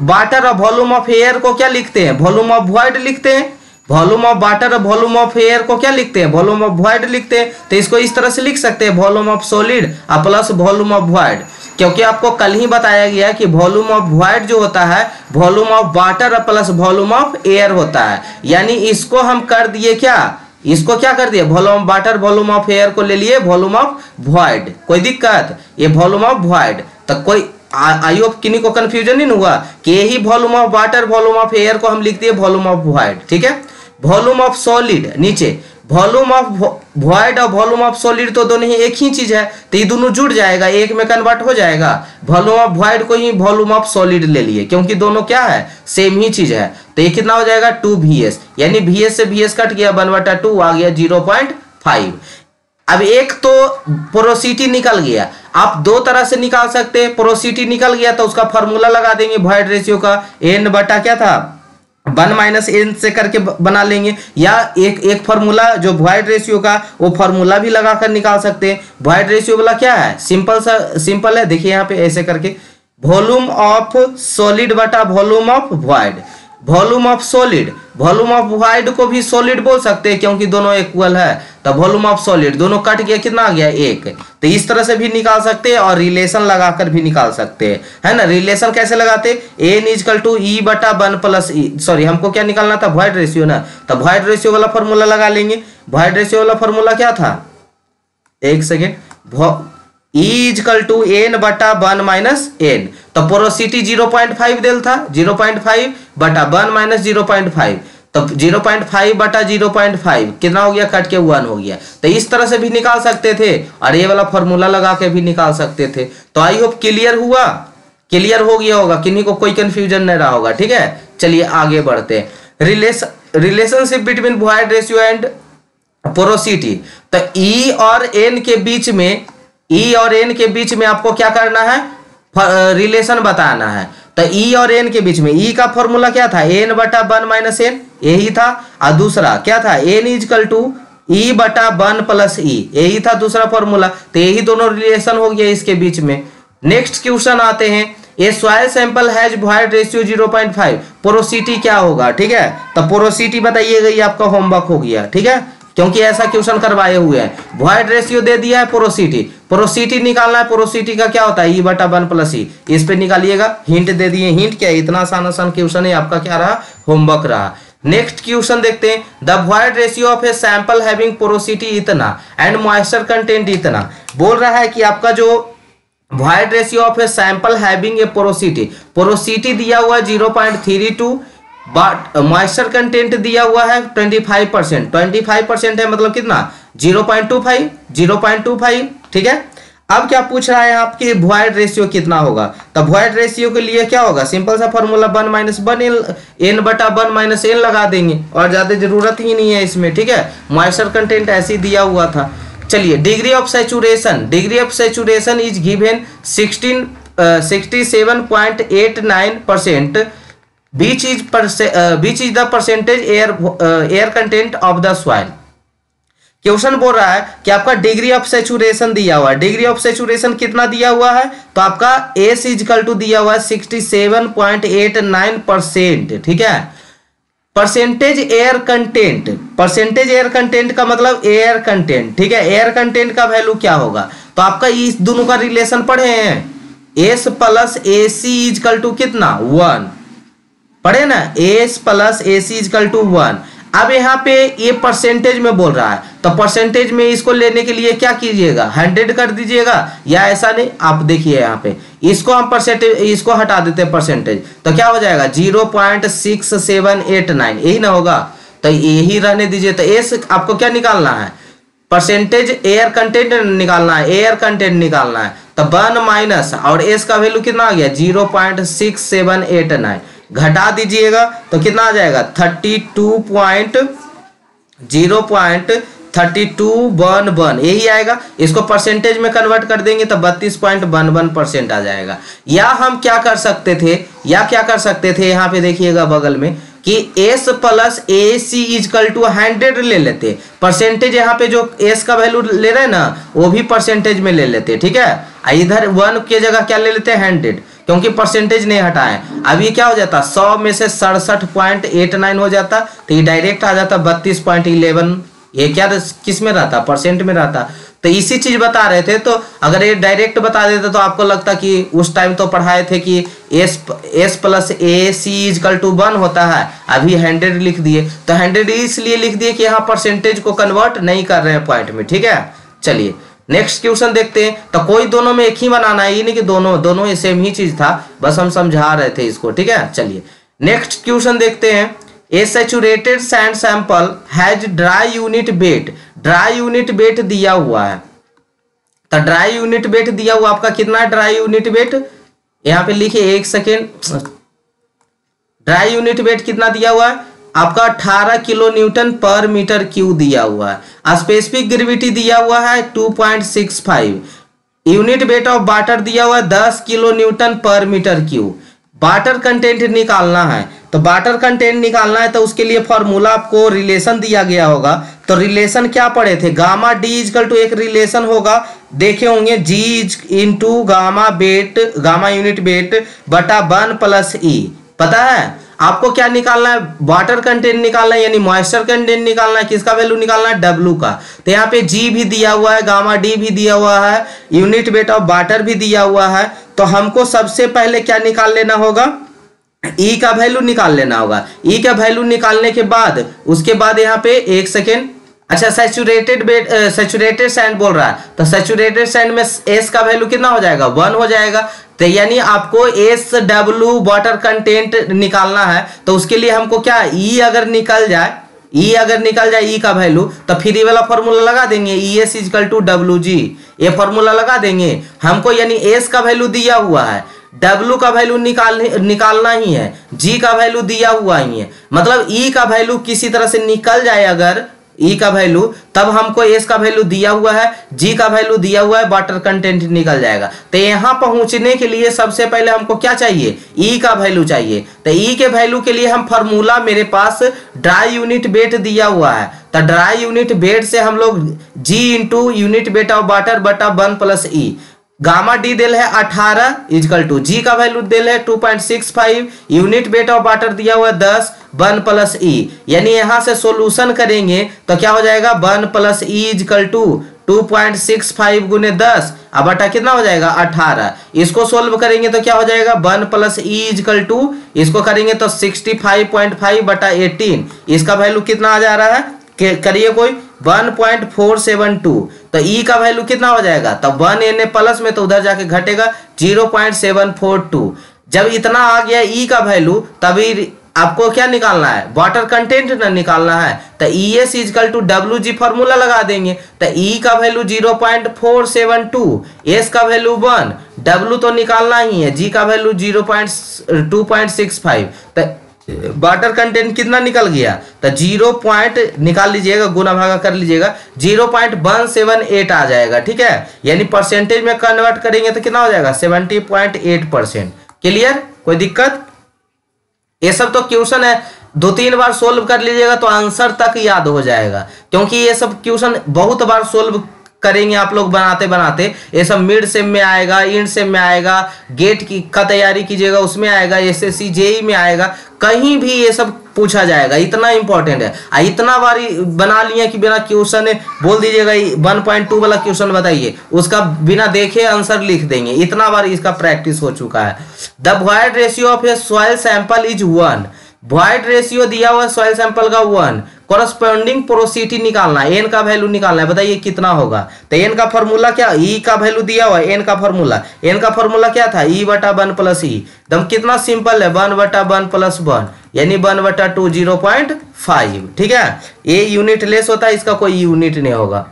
वाटर और वॉल्यूम ऑफ एयर को क्या लिखते हैं, वॉल्यूम ऑफ वॉइड लिखते हैं। वॉल्यूम ऑफ वाटर और वॉल्यूम ऑफ एयर को क्या लिखते हैं, वॉल्यूम ऑफ वॉइड लिखते हैं। तो इसको इस तरह से लिख सकते हैं, वॉल्यूम ऑफ सॉलिड और प्लस वॉल्यूम ऑफ वॉइड, क्योंकि आपको कल ही बताया गया कि वॉल्यूम ऑफ वॉइड जो होता है volume of water plus volume of air होता है। यानी इसको हम कर दिए क्या, इसको क्या कर दिए, volume of water volume of air को ले लिए वॉल्यूम ऑफ वॉइड, कोई दिक्कत, ये वॉल्यूम ऑफ वॉइड। तो कोई आई होप किन्हीं को कंफ्यूजन नहीं हुआ कि यही volume of water volume of air को हम लिख दिए वॉल्यूम ऑफ वॉइड, ठीक है। वॉल्यूम ऑफ सॉलिड नीचे, वॉल्यूम ऑफ वॉइड और वॉल्यूम ऑफ सॉलिड तो दोनों ही एक ही चीज है, तो ये दोनों जुड़ जाएगा, एक में कन्वर्ट हो जाएगा। वॉल्यूम ऑफ वॉइड को ही वॉल्यूम ऑफ सॉलिड ले लिए, क्योंकि दोनों क्या है, सेम ही चीज है। तो ये कितना हो जाएगा 2Vs, यानी Vs से Vs कट गया 1/2 आ गया 0.5। अब एक तो पोरोसिटी निकल गया, आप दो तरह से निकाल सकते हैं। पोरोसिटी निकल गया तो उसका फॉर्मूला लगा देंगे वॉइड रेशियो का, n बटा क्या था 1 - n से करके बना लेंगे, या एक फॉर्मूला जो वॉइड रेशियो का वो फॉर्मूला भी लगाकर निकाल सकते हैं। वॉइड रेशियो वाला क्या है, सिंपल है, देखिए यहाँ पे ऐसे करके वॉल्यूम ऑफ सॉलिड बटा volume of void. Volume of solid, volume of void को भी सॉलिड बोल सकते हैं क्योंकि दोनों इक्वल है, तो वॉल्यूम ऑफ सॉलिड दोनों कट गया, कितना आ गया 1। तो इस तरह से भी निकाल सकते हैं और रिलेशन लगाकर भी निकाल सकते हैं, है ना। रिलेशन कैसे लगाते हैं, n = E बटा 1 + E, सॉरी हमको क्या निकालना था, वॉइड रेशियो ना, तो वॉइड रेशियो वाला फॉर्मूला लगा लेंगे। वॉइड रेशियो वाला फॉर्मूला क्या था, एक सेकेंड, E = n बटा 1 - n, तो पोरोसिटी 0.5 देल था, 0.5 बटा 1 - 0.5, तो 0.5 बटा 0.5 कितना हो गया, कट के 1 हो गया। तो इस तरह से भी निकाल सकते थे और ये वाला फॉर्मूला लगा के भी निकाल सकते थे। तो आई होप क्लियर हुआ, क्लियर हो गया होगा, किन्हीं को कोई कंफ्यूजन नहीं रहा होगा, ठीक है। चलिए आगे बढ़ते हैं। Relationship between void ratio and porosity, तो E और n के बीच में, E और n के बीच में आपको क्या करना है, रिलेशन बताना है। तो E और n के बीच में E का फॉर्मूला क्या था, n बटा 1 - n, यही था। और दूसरा क्या था, n = E बटा 1 + E, यही था दूसरा फॉर्मूला। तो यही दोनों रिलेशन हो गया इसके बीच में। नेक्स्ट क्वेश्चन आते हैं, a soil sample has void ratio 0.5, porosity क्या होगा, ठीक है। तो पोरोसिटी बताइएगा, ये आपका होमवर्क हो गया, ठीक है, क्योंकि ऐसा क्वेश्चन करवाए हुए हैं। वॉइड रेशियो दे दिया है, पोरोसिटी निकालना है। पोरोसिटी का क्या होता है, E बटा 1 + E, इस पे निकालिएगा। हिंट दे दिए, हिंट क्या है, इतना आसान क्वेश्चन है, आपका क्या रहा, होमवर्क रहा। नेक्स्ट क्वेश्चन देखते हैं, the void ratio of a sample having porosity इतना एंड मॉइस्चर कंटेंट इतना। बोल रहा है कि आपका जो void ratio of a sample having a porosity दिया हुआ है 0.32, बट मॉइस्चर कंटेंट दिया हुआ है 25%। 25% है मतलब कितना, 0.25, ठीक है। अब क्या पूछ रहा है आपके, वॉइड रेशियो कितना होगा। तो वॉइड रेशियो के लिए क्या होगा, सिंपल सा फॉर्मूला 1 - 1 n बटा 1 - n लगा देंगे, और ज्यादा जरूरत ही नहीं है इसमें, ठीक है। मॉइस्चर कंटेंट ऐसे दिया हुआ था। चलिए, degree of saturation is given 67.89%, which is the percentage air content of the soil। Question बोल रहा है कि आपका डिग्री ऑफ सैचुरेशन दिया हुआ है। डिग्री ऑफ सैचुरेशन कितना दिया हुआ है, तो आपका S = दिया हुआ है 67.89%, ठीक है। परसेंटेज एयर कंटेंट का मतलब एयर कंटेंट, ठीक है। एयर कंटेंट का वैल्यू क्या होगा, तो आपका इस दोनों का रिलेशन पढ़े हैं, S + AC = कितना 1, पढ़े ना, S + AC = 1। अब यहाँ पे ये परसेंटेज में बोल रहा है, तो परसेंटेज में इसको लेने के लिए क्या कीजिएगा, 100 कर दीजिएगा, या ऐसा नहीं, आप देखिए यहाँ पे इसको हम परसेंटेज, इसको हटा देते हैं परसेंटेज, तो क्या हो जाएगा 0.6789, यही ना होगा, तो यही रहने दीजिए। तो एस आपको क्या निकालना है, परसेंटेज एयर कंटेंट निकालना है, एयर कंटेंट निकालना है। तो 1 और एस का वैल्यू कितना आ गया 0.6789, घटा दीजिएगा तो कितना आ जाएगा 0.3211, यही आएगा। इसको परसेंटेज में कन्वर्ट कर देंगे तो 32.11% आ जाएगा। या हम क्या कर सकते थे, यहाँ पे देखिएगा बगल में कि S + AC = 100 ले लेते। परसेंटेज यहाँ पे जो S का वैल्यू ले रहे हैं ना, वो भी परसेंटेज में ले लेते, ठीक है। इधर 1 की जगह क्या ले लेते हैं 100, क्योंकि परसेंटेज नहीं हटाए। अब ये क्या हो जाता, 100 में से 67.89 हो जाता, तो ये डायरेक्ट आ जाता 32.11। ये क्या किस में रहता, परसेंट में रहता। तो इसी चीज बता रहे थे। तो अगर ये डायरेक्ट बता देते तो आपको लगता कि उस टाइम तो पढ़ाए थे कि S + AC = 1 होता है, अभी 100 लिख दिए। तो 100 इसलिए लिख दिए कि यहाँ परसेंटेज को कन्वर्ट नहीं कर रहे हैं पॉइंट में, ठीक है। चलिए नेक्स्ट क्वेश्चन देखते हैं। तो कोई दोनों में एक ही बनाना है, ये नहीं कि दोनों सेम ही चीज था, बस हम समझा रहे थे इसको, ठीक है। चलिए नेक्स्ट क्वेश्चन देखते हैं। A saturated sand sample has dry unit weight, dry unit weight दिया हुआ है। तो ड्राई यूनिट वेट दिया हुआ आपका कितना है, ड्राई यूनिट वेट यहां पे लिखिए, एक सेकेंड। ड्राई यूनिट वेट कितना दिया हुआ है आपका 18 kilo newton per metre cube दिया हुआ है। स्पेसिफिक ग्रेविटी दिया हुआ है 2.65। यूनिट वेट ऑफ वाटर दिया हुआ है 10 kilo newton per metre cube. Water content निकालना है, तो वाटर कंटेंट निकालना है तो उसके लिए फॉर्मूला आपको रिलेशन दिया गया होगा। तो रिलेशन क्या पढ़े थे, गामा डी इजकल टू एक रिलेशन होगा, देखे होंगे, G into gamma weight, gamma unit weight बटा 1 प्लस ई। पता है आपको क्या निकालना है, वाटर कंटेंट निकालना है, यानी मॉइस्चर कंटेंट निकालना है। किसका वैल्यू निकालना है, डब्लू का। तो यहाँ पे जी भी दिया हुआ है, गामा डी भी दिया हुआ है, यूनिट वेट ऑफ वाटर भी दिया हुआ है। तो हमको सबसे पहले क्या निकाल लेना होगा, ई का वैल्यू निकाल लेना होगा। ई का वैल्यू निकालने के बाद उसके बाद यहाँ पे एक सेकेंड, अच्छा सैचुरेटेड सैंड बोल रहा है, तो सैचुरेटेड सैंड में एस का वैल्यू कितना हो जाएगा, 1 हो जाएगा। तो यानी आपको एस डब्ल्यू वाटर कंटेंट निकालना है, तो उसके लिए हमको क्या, ई अगर निकल जाए, ई का वैल्यू, तो फिर ये वाला फॉर्मूला लगा देंगे, E S equal to W G, ये फॉर्मूला लगा देंगे हमको। यानी एस का वैल्यू दिया हुआ है, डब्ल्यू का वैल्यू निकालना ही है, जी का वैल्यू दिया हुआ ही है। मतलब ई का वैल्यू किसी तरह से निकल जाए अगर ई का वैल्यू, तब हमको एस का वैल्यू दिया हुआ है, जी का वैल्यू दिया हुआ है, वाटर कंटेंट निकल जाएगा। तो यहां पहुंचने के लिए सबसे पहले हमको क्या चाहिए, ई का वैल्यू चाहिए। तो ई के वैल्यू के लिए हम फॉर्मूला, मेरे पास ड्राई यूनिट वेट दिया हुआ है, तो ड्राई यूनिट वेट से हम लोग G into unit weight of water बटा 1 प्लस ई, गामा डी दिल है 18 इजकल टू जी का वैल्यू दिल है 2.65, यूनिट वेट ऑफ वाटर दिया हुआ है 10, 1 प्लस ई। यानी यहां से सॉल्यूशन करेंगे तो क्या हो जाएगा, 1 प्लस ई इजकल टू 2.65 गुने 10 अब बटा कितना हो जाएगा 18। इसको सोल्व करेंगे तो क्या हो जाएगा, 1 प्लस ई इजकल टू, इसको करेंगे तो 65.5 बटा 18, इसका वैल्यू कितना आ जा रहा है, करिए कोई 1.472। तो ई का वैल्यू कितना हो जाएगा, तब 1 एन प्लस में तो उधर जाके घटेगा 0.742। जब इतना आ गया ई का वैल्यू, तभी आपको क्या निकालना है, वाटर कंटेंट ना निकालना है। तो E S equal to W G formula लगा देंगे। तो ई का वैल्यू 0.472, एस का वैल्यू 1, डब्ल्यू तो निकालना ही है, जी का वैल्यू 2.65। तो वाटर कंटेंट कितना निकल गया, तो 0 पॉइंट निकाल लीजिएगा, गुना भागा कर लीजिएगा, 0.178 आ जाएगा। ठीक है, यानी परसेंटेज में कन्वर्ट करेंगे तो कितना हो जाएगा, 70.8%। क्लियर, कोई दिक्कत। ये सब तो क्वेश्चन है, 2-3 बार सोल्व कर लीजिएगा तो आंसर तक याद हो जाएगा, क्योंकि ये सब क्वेश्चन बहुत बार सोल्व करेंगे आप लोग बनाते बनाते। ये सब मिड सेम में आएगा, इंड सेम में आएगा, गेट की का तैयारी कीजिएगा उसमें आएगा, एसएससी जेई में आएगा, कहीं भी ये सब पूछा जाएगा, इतना इंपॉर्टेंट है। इतना बार बना लिया कि बिना क्वेश्चन बोल दीजिएगा 1.2 वाला क्वेश्चन बताइए, उसका बिना देखे आंसर लिख देंगे, इतना बार इसका प्रैक्टिस हो चुका है। The void ratio of A soil sample is 1, void ratio दिया हुआ सॉइल सैंपल का 1, कोरस्पोंडिंग पोरोसिटी निकालना है, एन का वैल्यू निकालना है, बताइए कितना होगा। तो एन का फॉर्मूला क्या, ई का वैल्यू दिया हुआ है, एन का फॉर्मूला क्या था, ई बटा 1 प्लस ई। एकदम कितना सिंपल है, 1 बटा 1 प्लस 1 यानी 1 बटा 2 0.5। ठीक है, ये यूनिट लेस होता है, इसका कोई यूनिट नहीं होगा।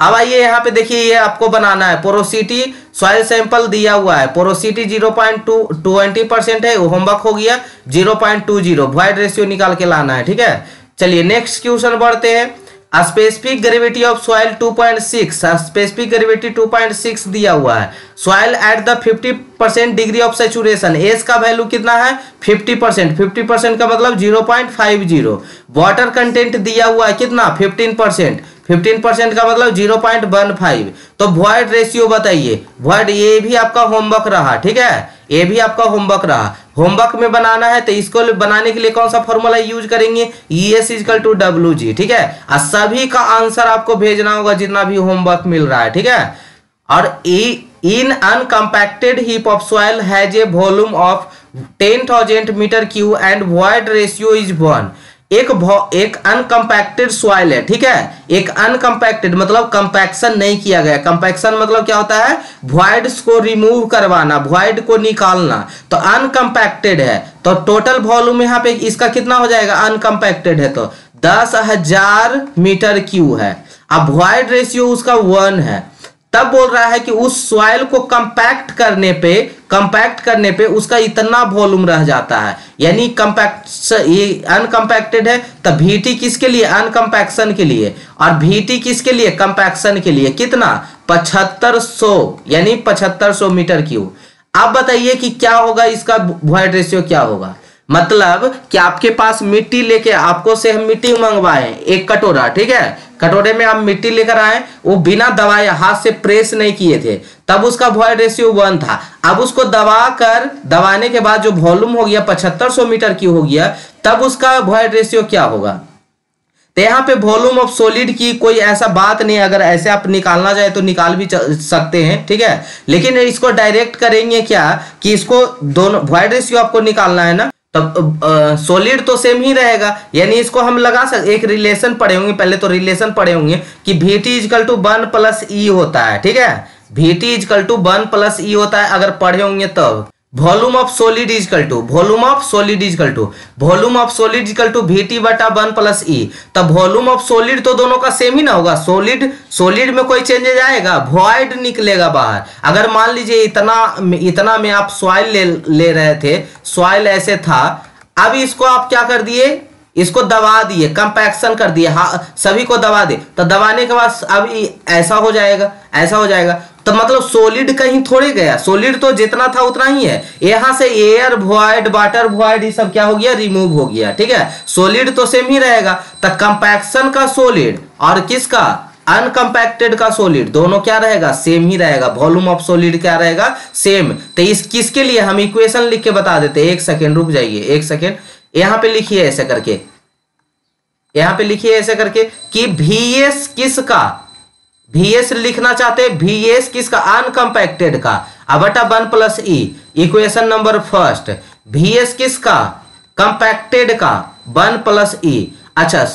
अब आइए यहाँ पे देखिए, ये आपको बनाना है पोरोसिटी, सॉइल सैंपल दिया हुआ है, पोरोसिटी 0.20% है, होमवर्क हो गया 0.20, वॉइड रेशियो निकाल के लाना है। ठीक है, चलिए नेक्स्ट क्वेश्चन बढ़ते हैं। Specific gravity of soil 2.6, specific gravity 2.6 दिया हुआ है। Soil at the 50% degree of saturation, S का वैल्यू कितना है 50%, 50% का मतलब 0.50। वाटर कंटेंट दिया हुआ है कितना 15%, 15% का मतलब 0.15। तो वॉइड रेशियो बताइए, वॉइड, ये भी आपका होमवर्क रहा। ठीक है, ये भी आपका होमवर्क रहा, होमवर्क में बनाना है। तो इसको बनाने के लिए कौन सा फॉर्मूला यूज करेंगे, E S equal to W G. ठीक है, और सभी का आंसर आपको भेजना होगा जितना भी होमवर्क मिल रहा है। ठीक है, और इन uncompacted heap of soil has a volume of 10,000 metre cube and void ratio is 1। एक अनकम्पैक्टेड सॉइल है। ठीक है, एक अनकम्पैक्टेड मतलब कंपैक्शन नहीं किया गया। कंपैक्शन मतलब क्या होता है, वॉइड्स को रिमूव करवाना, वॉइड को निकालना। तो अनकम्पैक्टेड है, तो टोटल वॉल्यूम यहाँ पे इसका कितना हो जाएगा, अनकम्पैक्टेड है तो 10,000 मीटर क्यूब है। अब वॉइड रेशियो उसका 1 है, तब बोल रहा है कि उस सॉइल को कंपैक्ट करने पे उसका इतना वॉल्यूम रह जाता है, यानी कंपैक्ट ये अनकम्पैक्टेड है, तब VT किसके लिए, अनकम्पैक्शन के लिए, और VT किसके लिए, कंपैक्शन के लिए, कितना 7500, यानी 7500 मीटर क्यूब। आप बताइए कि क्या होगा, इसका वॉइड रेशियो क्या होगा। मतलब कि आपके पास मिट्टी लेके, आपको से हम मिट्टी मंगवाए एक कटोरा, ठीक है, कटोरे में आप मिट्टी लेकर आए, वो बिना दबाए हाथ से प्रेस नहीं किए थे, तब उसका वॉइड रेशियो 1 था। अब उसको दबाने के बाद जो वॉल्यूम हो गया 7500 मीटर क्यूब हो गया, तब उसका वॉइड रेशियो क्या होगा। तो यहाँ पे वॉल्यूम ऑफ सॉलिड की कोई ऐसा बात नहीं, अगर ऐसे आप निकालना चाहे तो निकाल भी सकते हैं, ठीक है, लेकिन इसको डायरेक्ट करेंगे क्या कि इसको दोनों वॉइड रेशियो आपको निकालना है ना, तब सॉलिड तो सेम ही रहेगा, यानी इसको हम लगा सकते, एक रिलेशन पढ़े होंगे, पहले तो रिलेशन पढ़े होंगे कि VT equal to 1 plus E होता है, ठीक है, VT equal to 1 plus E होता है, अगर पढ़े होंगे तब। Volume of solid equal to VT बटा 1 प्लस E, तब वॉल्यूम ऑफ सॉलिड तो दोनों का सेम ही ना होगा, सॉलिड में कोई चेंजेज आएगा, वॉइड निकलेगा बाहर। अगर मान लीजिए इतना में आप सॉइल ले रहे थे, सॉइल ऐसे था, अब इसको आप क्या कर दिए, इसको दबा दिए, कंपैक्शन कर दिए, सभी को दबा दे, तो दबाने के बाद अब ऐसा हो जाएगा, तो मतलब सॉलिड कहीं थोड़े गया, सॉलिड तो जितना था उतना ही है। यहां से एयर वॉइड, वाटर वॉइड, ये सब क्या हो गया, रिमूव हो गया, ठीक है, सॉलिड तो सेम ही रहेगा। तो कंपैक्शन का सॉलिड और किसका, अनकम्पैक्टेड का सॉलिड, दोनों क्या रहेगा, सेम ही रहेगा, वॉल्यूम ऑफ सॉलिड क्या रहेगा, सेम। तो इस किसके लिए हम इक्वेशन लिख के बता देते, एक सेकेंड रुक जाइए, एक सेकेंड, यहाँ पे लिखिए ऐसे करके, कि VS किसका, VS लिखना चाहते हैं, VS किसका, अनकम्पैक्टेड का, बटा 1 plus E, equation number first, VS किसका, कंपैक्टेड का, 1 प्लस E। अच्छा,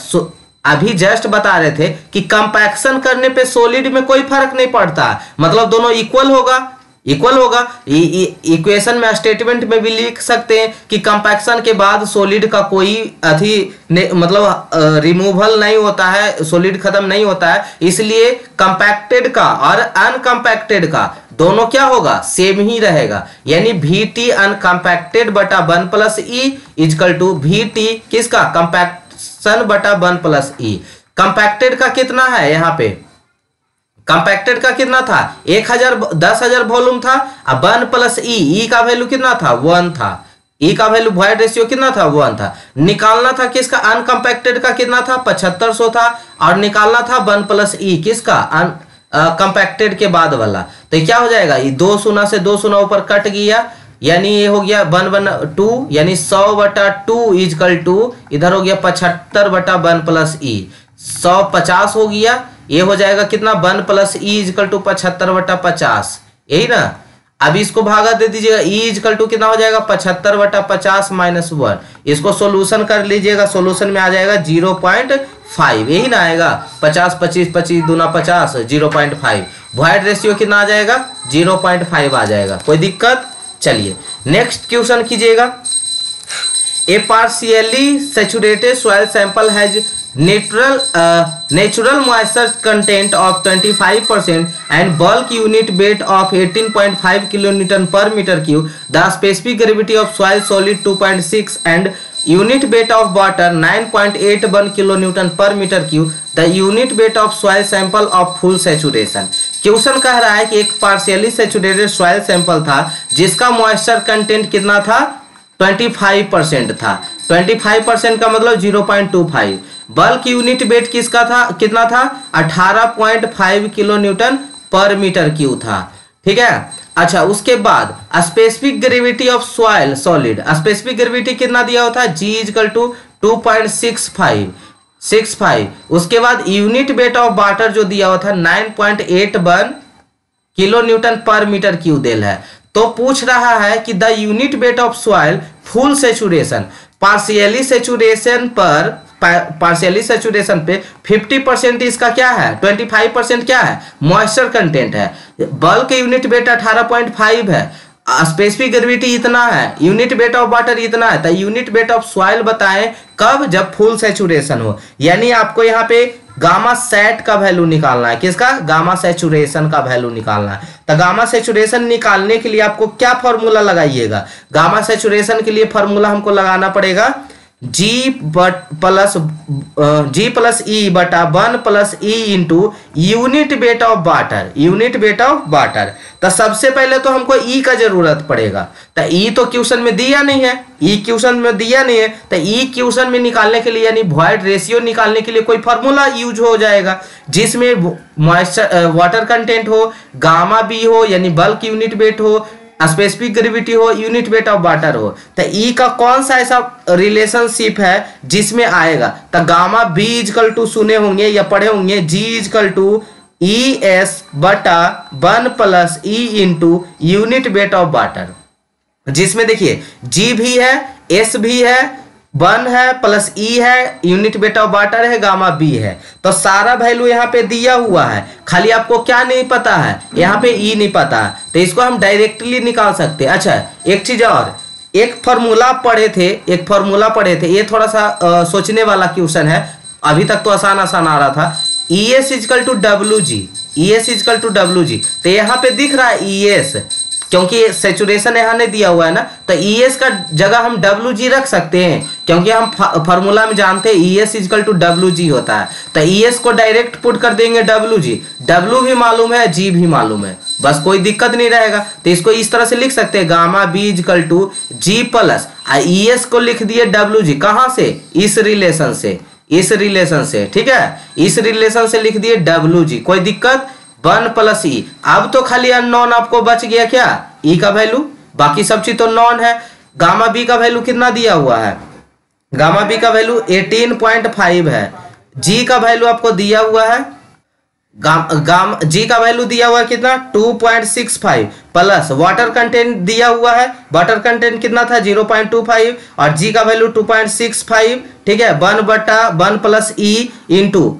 अभी जस्ट बता रहे थे कि कंपैक्शन करने पे सॉलिड में कोई फर्क नहीं पड़ता, मतलब दोनों इक्वल होगा। इक्वेशन में, स्टेटमेंट में भी लिख सकते हैं कि कंपैक्शन के बाद सॉलिड का कोई मतलब रिमूवल नहीं होता है, सॉलिड खत्म नहीं होता है, इसलिए कंपैक्टेड का और अनकम्पैक्टेड का दोनों क्या होगा, सेम ही रहेगा, यानी VT अनकम्पैक्टेड बटा 1 plus E equal to VT किसका, कंपैक्शन बटा 1 प्लस E। कंपैक्टेड का कितना है, यहाँ पे कंपैक्टेड का कितना था, 10,000 वॉल्यूम था, अब 1 प्लस E का वैल्यू कितना था, 1 था, E का वैल्यू वॉइड रेशियो कितना था, 1 था। निकालना था किसका, अनकम्पैक्टेड का कितना था, 7500 था, और निकालना था 1 प्लस E किसका, कंपैक्टेड के बाद वाला। तो क्या हो जाएगा, ये 2 शून्य से 2 शून्य ऊपर कट गया, यानी ये हो गया 1/2, यानी 100/2 इक्वल टू, इधर हो गया 75/1 प्लस E, 150 हो गया, ये हो जाएगा कितना, 1 प्लस E इक्वल टू 75/50, यही ना। अब इसको भागा दे दीजिएगा, E इक्वल टू कितना हो जाएगा, 75/50 माइनस 1, इसको सोल्यूशन कर लीजिएगा, सोल्यूशन में आ जाएगा 0.5, यही ना आएगा, 50 25 25 दूना 50, 0.5, वॉइड रेशियो कितना आ जाएगा, 0.5 आ जाएगा, कोई दिक्कत। चलिए नेक्स्ट क्वेश्चन कीजिएगा। A partially saturated soil sample has natural moisture content of 25% and bulk unit weight of 18.5 kilonewton per meter cube. The specific gravity of soil solid 2.6 and unit weight of water 9.81 kilonewton per meter cube. The unit weight of soil sample of full saturation. Question कह रहा है कि एक partially saturated soil sample था जिसका moisture content कितना था, 25% था। 25% का मतलब 0.25। बल्क यूनिट वेट किसका था, कितना था, 18.5 kilo newton per metre cube था, ठीक है। अच्छा, उसके बाद specific gravity of soil solid, specific gravity कितना दिया होता है, G इक्वल टू 2.65। उसके बाद यूनिट वेट ऑफ वाटर जो दिया हुआ था 9.81 kilo newton per metre cube देल है। तो पूछ रहा है कि the unit weight of soil full saturation, partially saturation पे 50% इसका क्या है, 25% क्या है, मॉइस्चर कंटेंट है। बल्क यूनिट वेट 18.5 है, स्पेसिफिक ग्रेविटी इतना है, यूनिट वेट ऑफ वाटर इतना है, तो यूनिट वेट ऑफ सॉइल बताएं कब, जब फुल सैचुरेशन हो। यानी आपको यहाँ पे गामा सेट का वैल्यू निकालना है, किसका, गामा सैचुरेशन का वैल्यू निकालना है। तो गामा सैचुरेशन निकालने के लिए आपको क्या फॉर्मूला लगाइएगा, गामा सैचुरेशन के लिए फॉर्मूला हमको लगाना पड़ेगा G प्लस ई बटा 1 plus E into unit weight of water, unit weight of water. तो सबसे पहले तो हमको ई का जरूरत पड़ेगा, तो ई तो क्वेश्चन में दिया नहीं है, ई क्वेश्चन में दिया नहीं है, तो ई क्वेश्चन में निकालने के लिए यानी वॉइड रेशियो निकालने के लिए कोई फार्मूला यूज हो जाएगा जिसमें मॉइस्चर वाटर कंटेंट हो, गामा बी हो यानी बल्क यूनिट वेट हो, स्पेसिफिक ग्रेविटी हो, यूनिट वेट ऑफ वाटर हो। तो ई का कौन सा ऐसा रिलेशनशिप है जिसमें आएगा, तो गामा बी इजकल टू सुने होंगे या पढ़े होंगे, जी इजकल टू ई एस बटा 1 plus E into unit weight of water, जिसमें देखिए जी भी है, एस भी है, 1 है प्लस ई है, यूनिट वेट ऑफ वाटर है, गामा बी है। तो सारा वैल्यू यहाँ पे दिया हुआ है, खाली आपको क्या नहीं पता है, यहाँ पे ई नहीं पता है, तो इसको हम डायरेक्टली निकाल सकते हैं। अच्छा एक चीज और, एक फॉर्मूला पढ़े थे, ये थोड़ा सा सोचने वाला क्वेश्चन है, अभी तक तो आसान आ रहा था। E S equal to W G, E S equal to W G, तो यहाँ पे दिख रहा है ई एस, क्योंकि सैचुरेशन यहाँ नहीं दिया हुआ है ना, तो ES का जगह हम WG रख सकते हैं, क्योंकि हम फार्मूला में जानते हैं ES इजकल टू WG होता है, तो ES को डायरेक्ट पुट कर देंगे WG, W भी मालूम है, G भी मालूम है, बस कोई दिक्कत नहीं रहेगा। तो इसको इस तरह से लिख सकते हैं, gamma B equal to G plus ES को लिख दिए WG, कहाँ से, इस रिलेशन से, ठीक है, इस रिलेशन से लिख दिए WG, कोई दिक्कत, 1 प्लस ई। अब तो खाली अननोन आपको बच गया क्या, ई का वैल्यू, बाकी सब चीज तो नॉन है। गामा बी का वैल्यू कितना दिया हुआ है, गामा बी का वैल्यू 18.5 है, जी का वैल्यू आपको दिया हुआ है, जी का वैल्यू दिया हुआ है कितना 2.65 प्लस वाटर कंटेंट दिया हुआ है, वाटर कंटेंट कितना था 0.25 और जी का वैल्यू 2.65, ठीक है, 1 बटा 1 plus E into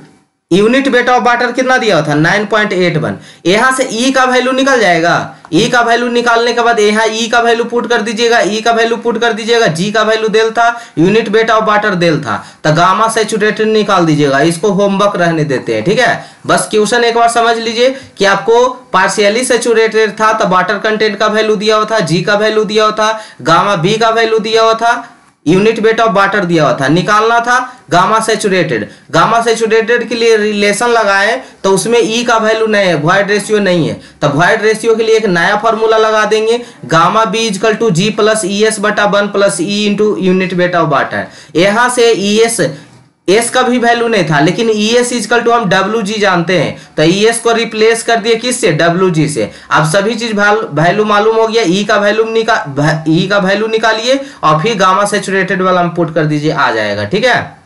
unit weight of water कितना दिया हुआ था 9.81। यहां से ई का वैल्यू निकल जाएगा, ई का वैल्यू निकालने के बाद यहाँ ई का वैल्यू पुट कर दीजिएगा, ई का वैल्यू पुट कर दीजिएगा, जी का वैल्यू देल था, यूनिट वेट ऑफ वाटर देल था, तो गामा सैचुरेटेड निकाल दीजिएगा। इसको होमवर्क रहने देते हैं, ठीक है, बस क्वेश्चन एक बार समझ लीजिए कि आपको पार्शियली सैचुरेटेड था तो वाटर कंटेंट का वैल्यू दिया हुआ था, जी का वैल्यू दिया हुआ था, गामा बी का वैल्यू दिया हुआ था, यूनिट वेट ऑफ वाटर दिया हुआ था, निकालना था गामा सैचुरेटेड। गामा सैचुरेटेड के लिए रिलेशन लगाए तो उसमें ई का वैल्यू नहीं है, वॉइड रेशियो नहीं है, तो वॉइड रेशियो के लिए एक नया फॉर्मूला लगा देंगे, gamma B equal to G plus E S बटा 1 plus E into unit weight of water. यहां से ई एस का भी वैल्यू नहीं था, लेकिन ई एस इजकल टू हम डब्ल्यू जी जानते हैं, तो ई एस को रिप्लेस कर दिए किससे, डब्ल्यू जी से। अब सभी चीज वैल्यू मालूम हो गया, ई का वैल्यू निकालिए और फिर गामा सैचुरेटेड वाला हम पुट कर दीजिए, आ जाएगा, ठीक है।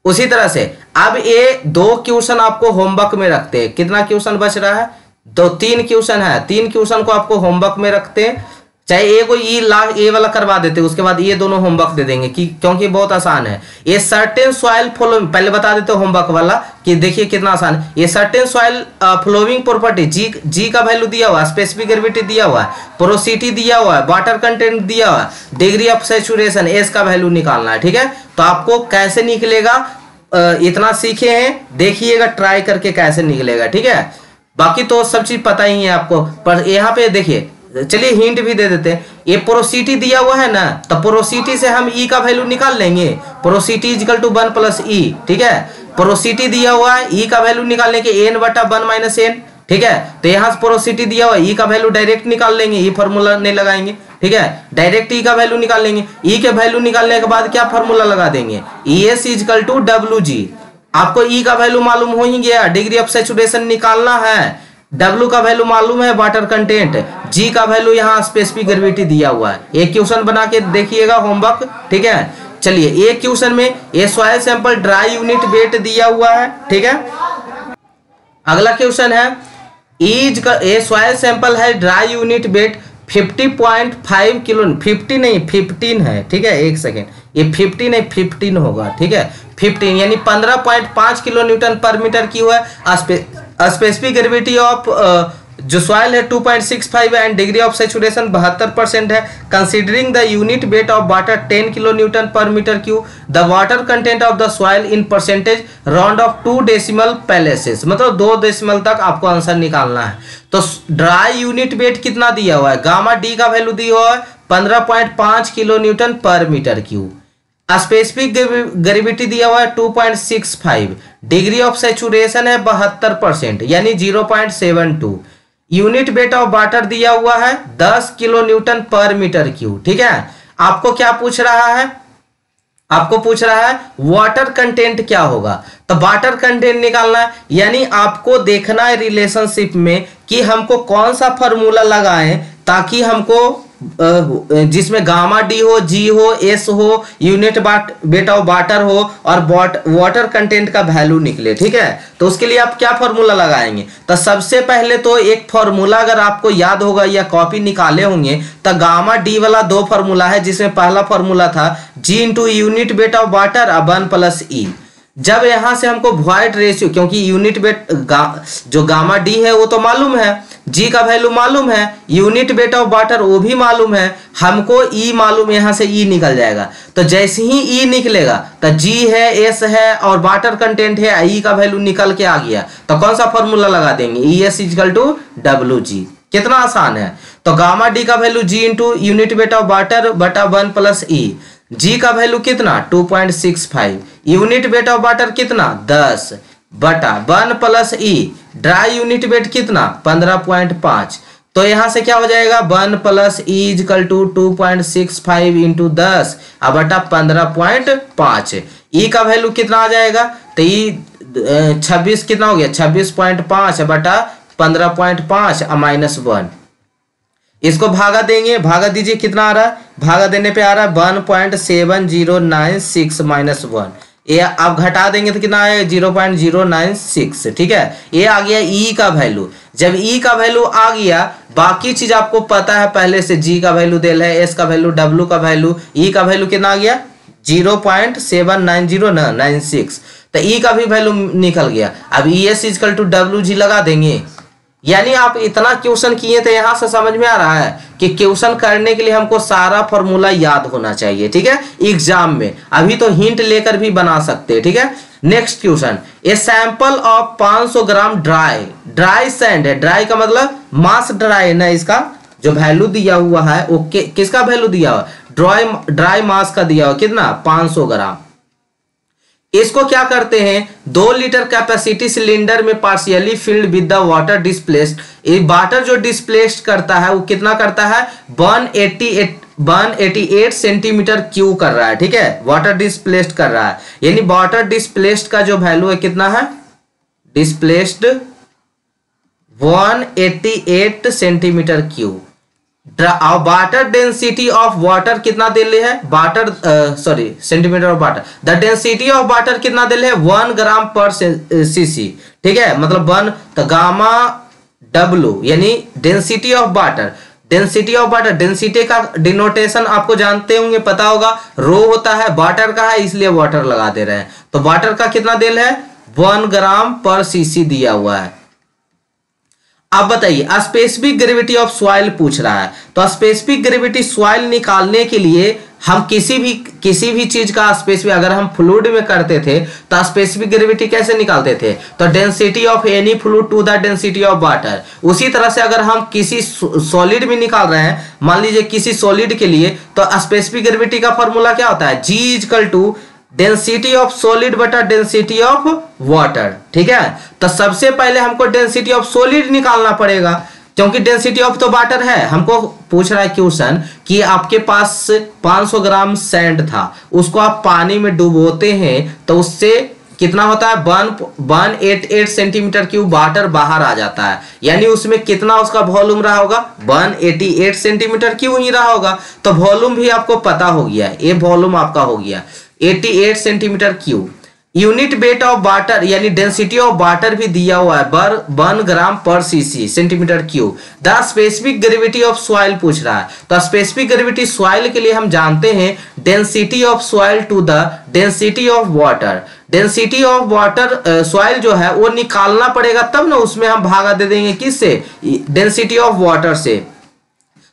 उसी तरह से अब ये 2 क्वेश्चन आपको होमवर्क में रखते हैं, कितना क्वेश्चन बच रहा है, 3 क्वेश्चन है, 3 क्वेश्चन को आपको होमवर्क में रखते हैं, चाहे ए को ए वाला करवा देते, उसके बाद ये दोनों होमवर्क दे देंगे क्योंकि बहुत आसान है। ये सर्टेन सॉइल फ्लोइंग, पहले बता देते होमवर्क वाला कि देखिए कितना आसान है। ये सर्टेन सॉइल फ्लोइंग प्रॉपर्टी, जी का वैल्यू दिया हुआ है, स्पेसिफिक ग्रेविटी दिया हुआ है, पोरोसिटी दिया हुआ है, वाटर कंटेंट दिया हुआ है, डिग्री ऑफ सैचुरेशन एस का वैल्यू निकालना है, ठीक है। तो आपको कैसे निकलेगा इतना सीखे हैं, देखिएगा ट्राई करके कैसे निकलेगा, ठीक है। बाकी तो सब चीज पता ही है आपको, पर यहाँ पे देखिए, चलिए हिंट भी दे देते हैं, ये पोरोसिटी दिया हुआ है ना, तो पोरोसिटी से हम ई का वैल्यू निकाल लेंगे, पोरोसिटी इजकल टू 1 प्लस ई, ठीक है, पोरोसिटी दिया हुआ है, ई का वैल्यू निकालने के n बटा 1 माइनस n, ठीक है, तो यहाँ से पोरोसिटी दिया हुआ है, ई का वैल्यू डायरेक्ट निकाल लेंगे, ई फॉर्मूला नहीं लगाएंगे, ठीक है, डायरेक्ट ई का वैल्यू निकाल लेंगे, ई के वैल्यू निकालने के बाद क्या फॉर्मूला लगा देंगे, E S equal to W G. आपको ई का वैल्यू मालूम हो ही गया, डिग्री ऑफ सैचुरेशन निकालना है, W का वैल्यू मालूम है, वाटर कंटेंट, G का वैल्यू यहाँ स्पेसिफिक ग्रेविटी दिया हुआ है। एक क्वेश्चन बना के देखिएगा होमवर्क, ठीक है। चलिए एक क्वेश्चन में ये soil sample dry unit weight दिया हुआ है, ठीक है। अगला क्वेश्चन है ये सॉइल सैंपल है ड्राई यूनिट वेट 50.5 किलो, 50 नहीं 15 है, ठीक है, एक सेकेंड, ये 50 नहीं 15 होगा, ठीक है, 15 यानी 15.5 किलो न्यूटन पर मीटर की हुआ है। स्पेसिफिक ग्रेविटी ऑफ जो सॉइल है 2.65 है एंड डिग्री ऑफ सैचुरेशन 72% है। Considering the unit weight of water 10 kilo newton per metre cube, the water content of the soil in percentage round off 2 decimal places, मतलब 2 decimal तक आपको answer निकालना है। तो ड्राई यूनिट वेट कितना दिया हुआ है, गामा डी का वैल्यू दिया हुआ है 15.5 kilo newton per metre cube. Specific gravity दिया हुआ है 2.65, डिग्री ऑफ सैचुरेशन है 72% यानी 0.72, यूनिट वेट ऑफ वाटर दिया हुआ है 10 kilo newton per metre cube. ठीक है, आपको क्या पूछ रहा है, आपको पूछ रहा है वाटर कंटेंट क्या होगा, तो वाटर कंटेंट निकालना है, यानी आपको देखना है रिलेशनशिप में कि हमको कौन सा फॉर्मूला लगाएं ताकि हमको जिसमें गामा डी हो, जी हो, एस हो, यूनिट वेट ऑफ वाटर हो और वाटर कंटेंट का वैल्यू निकले। ठीक है, तो उसके लिए आप क्या फॉर्मूला लगाएंगे, तो सबसे पहले तो एक फॉर्मूला अगर आपको याद होगा या कॉपी निकाले होंगे तो गामा डी वाला 2 फॉर्मूला है, जिसमें पहला फॉर्मूला था G into unit weight of water 1 plus e. जब यहां से हमको वॉइड रेशियो, क्योंकि यूनिट वेट जो गामा डी है वो तो मालूम है, जी का वैल्यू मालूम है, यूनिट वेट ऑफ वाटर वो भी मालूम है, हमको ई मालूम, यहां से ई निकल जाएगा। तो जैसे ही ई निकलेगा तो जी है, एस है और वाटर कंटेंट है, ई का वैल्यू निकल के आ गया, तो कौन सा फॉर्मूला लगा देंगे, E S equal to W G. कितना आसान है, तो गामा डी का value G into unit weight of water बटा 1 प्लस ई, जी का वैल्यू कितना 2.65, यूनिट वेट ऑफ वाटर कितना 10 बटा 1 plus E, dry unit weight कितना 15.5, तो यहां से क्या हो जाएगा 1 plus E equal to 2.65 into 10 बटा 15.5, ई का वैल्यू कितना आ जाएगा, तो ई 26 कितना हो गया 26.5 बटा 15.5 माइनस 1, इसको भागा देंगे, भागा दीजिए कितना आ रहा है, भागा देने पे आ रहा है 1.7096 माइनस 1, ये आप घटा देंगे तो कितना आएगा 0.096। ठीक है, ये आ गया ई का वैल्यू। जब ई का वैल्यू आ गया, बाकी चीज आपको पता है पहले से, जी का वैल्यू दिल है, एस का वैल्यू, डब्ल्यू का वैल्यू, ई का वैल्यू कितना आ गया 0.79096, तो ई का भी वैल्यू निकल गया। अब E S equal to W G लगा देंगे, यानी आप इतना क्वेश्चन किए थे, यहां से समझ में आ रहा है कि क्वेश्चन करने के लिए हमको सारा फॉर्मूला याद होना चाहिए। ठीक है, एग्जाम में अभी तो हिंट लेकर भी बना सकते हैं। ठीक है, next question, a sample of 500 gram dry sand है, ड्राई का मतलब मास ड्राई है ना, इसका जो वैल्यू दिया हुआ है वो किसका वैल्यू दिया हुआ, ड्राई मास का दिया हुआ, कितना 500 ग्राम। इसको क्या करते हैं, 2 लीटर कैपेसिटी सिलेंडर में partially filled with the water displaced, water जो डिस्प्लेस्ड करता है वो कितना करता है 188 सेंटीमीटर क्यूब कर रहा है। ठीक है, वाटर डिस्प्लेस्ड कर रहा है, यानी वाटर डिस्प्लेस्ड का जो वैल्यू है कितना है, displaced 188 centimetre cube. Water density of water कितना दे ले है, water sorry centimetre of water, the density of water कितना दे ले है 1 ग्राम पर सीसी। ठीक है, मतलब 1, तो गामा डब्ल्यू यानी density of water, density of water, density का डिनोटेशन आपको जानते होंगे, पता होगा, रो होता है, वाटर का है इसलिए वाटर लगा दे रहे हैं, तो वाटर का कितना दिल है 1 ग्राम पर सीसी दिया हुआ है। अब बताइए स्पेसिफिक ग्रेविटी ऑफ सॉइल पूछ रहा है, तो स्पेसिफिक ग्रेविटी सॉइल निकालने के लिए हम किसी भी चीज का स्पेसिफिक, अगर हम फ्लूइड में करते थे तो स्पेसिफिक ग्रेविटी कैसे निकालते थे, तो density of any fluid to the density of water. उसी तरह से अगर हम किसी सॉलिड में निकाल रहे हैं, मान लीजिए किसी सॉलिड के लिए, तो स्पेसिफिक ग्रेविटी का फॉर्मूला क्या होता है, G equal to density of solid बटा डेंसिटी ऑफ वाटर। ठीक है, तो सबसे पहले हमको डेंसिटी ऑफ सॉलिड निकालना पड़ेगा, क्योंकि डेंसिटी ऑफ तो वाटर है। हमको पूछ रहा है क्वेश्चन कि आपके पास 500 ग्राम सैंड था, उसको आप पानी में डुबोते हैं तो उससे कितना होता है 188 सेंटीमीटर क्यूब वाटर बाहर आ जाता है, यानी उसमें कितना उसका वॉल्यूम रहा होगा 188 सेंटीमीटर क्यूब ही रहा होगा। तो वॉल्यूम भी आपको पता हो गया, ये वॉल्यूम आपका हो गया 88 centimetre cube. Unit weight of water यानी डेंसिटी ऑफ वाटर भी दिया हुआ है 1 ग्राम पर CC centimetre cube. The specific gravity of soil पूछ रहा है, तो स्पेसिफिक ग्रेविटी सॉइल के लिए हम जानते हैं density of soil to the density of water. Density of water soil जो है वो निकालना पड़ेगा, तब ना उसमें हम भागा दे देंगे किससे, डेंसिटी ऑफ वाटर से।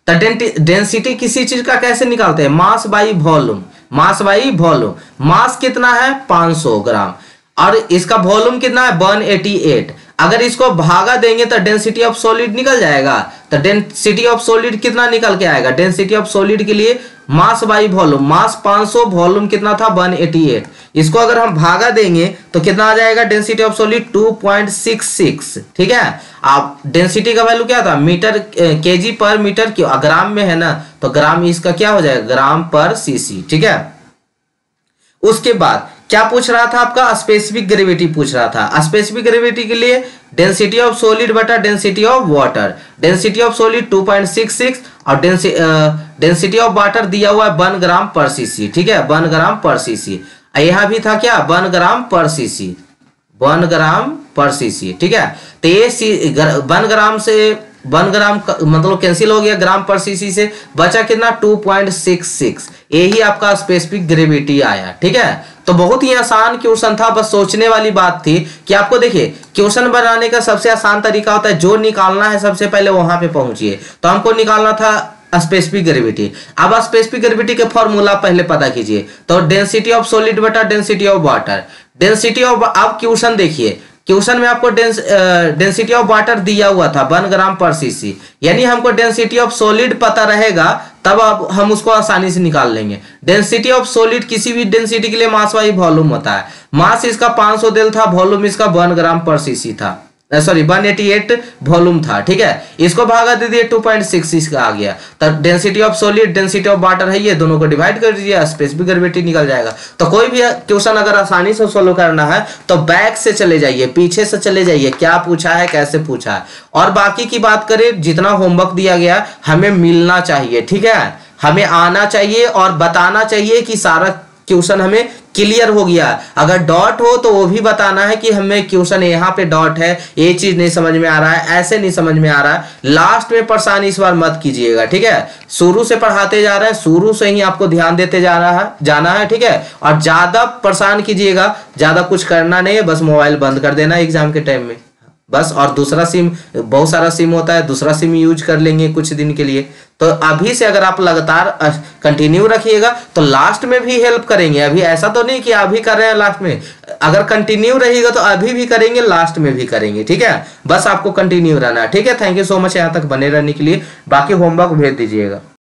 तो डेंसिटी किसी चीज का कैसे निकालते हैं, mass by volume, mass by volume. Mass कितना है 500 ग्राम और इसका वॉल्यूम कितना है 188। अगर इसको भागा देंगे तो डेंसिटी ऑफ सॉलिड निकल जाएगा। तो डेंसिटी ऑफ सॉलिड कितना निकल के आएगा, डेंसिटी ऑफ सॉलिड के लिए मास बाई वॉल्यूम, मास 500, वॉल्यूम कितना था 188। इसको अगर हम भागा देंगे तो कितना आ जाएगा, डेंसिटी ऑफ सॉलिड 2.66। ठीक है, आप डेंसिटी का वैल्यू क्या था, मीटर केजी पर मीटर क्यों, ग्राम में है ना, तो ग्राम इसका क्या हो जाएगा, ग्राम पर सीसी। ठीक है, उसके बाद क्या पूछ रहा था आपका, स्पेसिफिक ग्रेविटी पूछ रहा था। स्पेसिफिक ग्रेविटी के लिए डेंसिटी ऑफ सॉलिड बटा density of water. Density of solid 2.66 और डेंसिटी ऑफ वाटर दिया हुआ है 1 ग्राम पर सीसी। ठीक है, 1 ग्राम पर सीसी। यहां भी था क्या 1 ग्राम पर सीसी, 1 ग्राम पर सीसी। ठीक है, तो ये 1 ग्राम से 1 ग्राम मतलब कैंसिल हो गया, ग्राम पर सीसी से बचा कितना 2.66। यही आपका स्पेसिफिक ग्रेविटी आया। ठीक है, तो बहुत ही आसान क्वेश्चन था, बस सोचने वाली बात थी कि आपको देखिए क्वेश्चन बनाने का सबसे आसान तरीका होता है जो निकालना है सबसे पहले वहां पे पहुंचिए। तो हमको निकालना था स्पेसिफिक ग्रेविटी। अब स्पेसिफिक ग्रेविटी के फॉर्मूला पहले पता कीजिए, तो डेंसिटी ऑफ सॉलिड बटा density of water. Density of, अब क्वेश्चन देखिए, क्वेश्चन में आपको डेंसिटी ऑफ वाटर दिया हुआ था 1 ग्राम पर सीसी, यानी हमको डेंसिटी ऑफ सॉलिड पता रहेगा तब अब हम उसको आसानी से निकाल लेंगे। डेंसिटी ऑफ सॉलिड किसी भी डेंसिटी के लिए मास बाई वॉल्यूम होता है। मास इसका 500 दिल था, वॉल्यूम इसका 1 ग्राम पर सीसी था, सॉरी 188 वॉल्यूम था। ठीक है, इसको भागा दे दिए 2.66 का आ गया। तो density of solid density of water है, ये दोनों को डिवाइड कर दीजिए, स्पेसिफिक ग्रेविटी निकल जाएगा। तो कोई भी क्वेश्चन अगर आसानी से सोल्व करना है तो बैक से चले जाइए, पीछे से चले जाइए, क्या पूछा है कैसे पूछा है। और बाकी की बात करें, जितना होमवर्क दिया गया हमें मिलना चाहिए। ठीक है, हमें आना चाहिए और बताना चाहिए कि सारा क्वेश्चन हमें क्लियर हो गया। अगर डॉट हो तो वो भी बताना है कि हमें क्वेश्चन यहाँ पे डॉट है, ये चीज नहीं समझ में आ रहा है, ऐसे नहीं समझ में आ रहा है। लास्ट में परेशानी इस बार मत कीजिएगा। ठीक है, शुरू से पढ़ाते जा रहे हैं, शुरू से ही आपको ध्यान देते जाना है। ठीक है, और ज्यादा परेशान कीजिएगा, ज्यादा कुछ करना नहीं है, बस मोबाइल बंद कर देना एग्जाम के टाइम में बस। और दूसरा सिम, बहुत सारा सिम होता है, दूसरा सिम यूज कर लेंगे कुछ दिन के लिए। तो अभी से अगर आप लगातार कंटिन्यू रखिएगा तो लास्ट में भी हेल्प करेंगे। अभी ऐसा तो नहीं कि अभी कर रहे हैं लास्ट में, अगर कंटिन्यू रहिएगा तो अभी भी करेंगे, लास्ट में भी करेंगे। ठीक है, बस आपको कंटिन्यू रहना है। ठीक है, थैंक यू सो मच यहाँ तक बने रहने के लिए। बाकी होमवर्क भेज दीजिएगा।